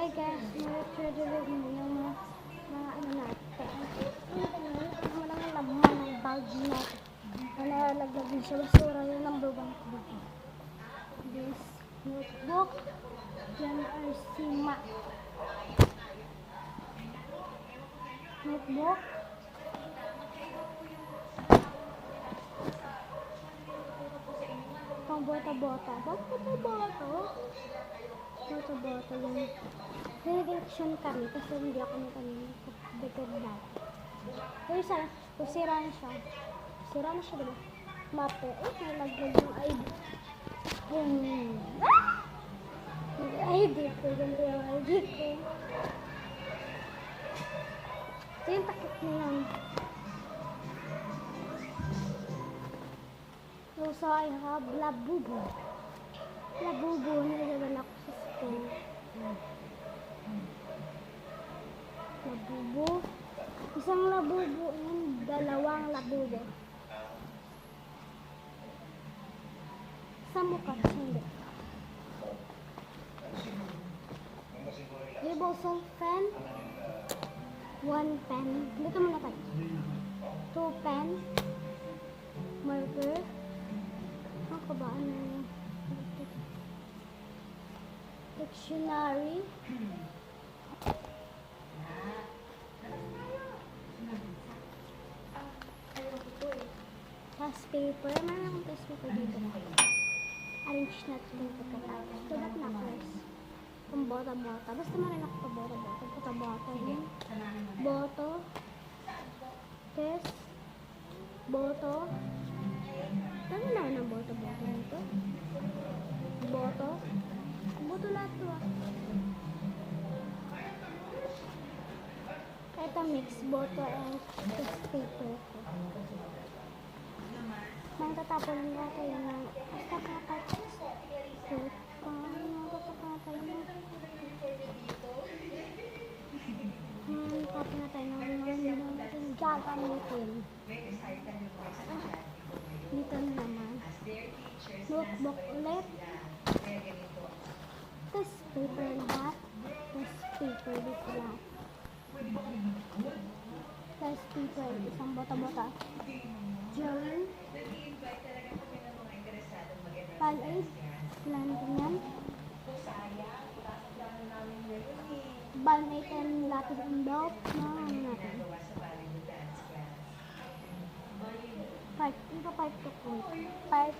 Hi guys, mag-trade mo yung mga ano natin. Walang laman ng bag natin. Nalalaglag din sa basura yung number 1 ko. This notebook. Diyan ay si Ma. Notebook. Pang bota-bota. Bakit bota-bota? Bota-bota yan. Nag-election kami kasi hindi ako kanina kapagdagad natin. Pero isa, sira na siya. Sira na siya, diba? Mape. Nalaglag yung ID. Yung ID ko. Ganda yung ID ko. Ito yung takip na yan. So I have Labubu. Labubu. Nagdagan ako sa school. Labubu. Isang labubu yun, dalawang labubu. Sa mukha, hindi. Libosong pen. 1 pen. Dito muna tayo. 2 pen. Marker. Ang kabaan na yun. Dictionary. Test paper. Meron akong test paper dito. Arrange natin yung pagkatapos. Ito ba't necklace? Kung bota-bota. Basta marin ako pa bota-bota. Bota-bota yun. Boto. Test. Boto. Dami na ng boto-boto nito. Boto. Boto lahat to ah. Ito mix boto and test paper. May tatapon lang natin yung basta katapos. Tapon na tayo ng mga natin gagamitin. Dito na naman. Notebook ulit. Test paper lahat. Test paper dito lahat. Test paper. Isang bota-bota. Journal. Pal-aid. Plan ganyan. Band-aid and lapis and belt. Ano natin? Pipe. Ito pipe to cool. Pipe.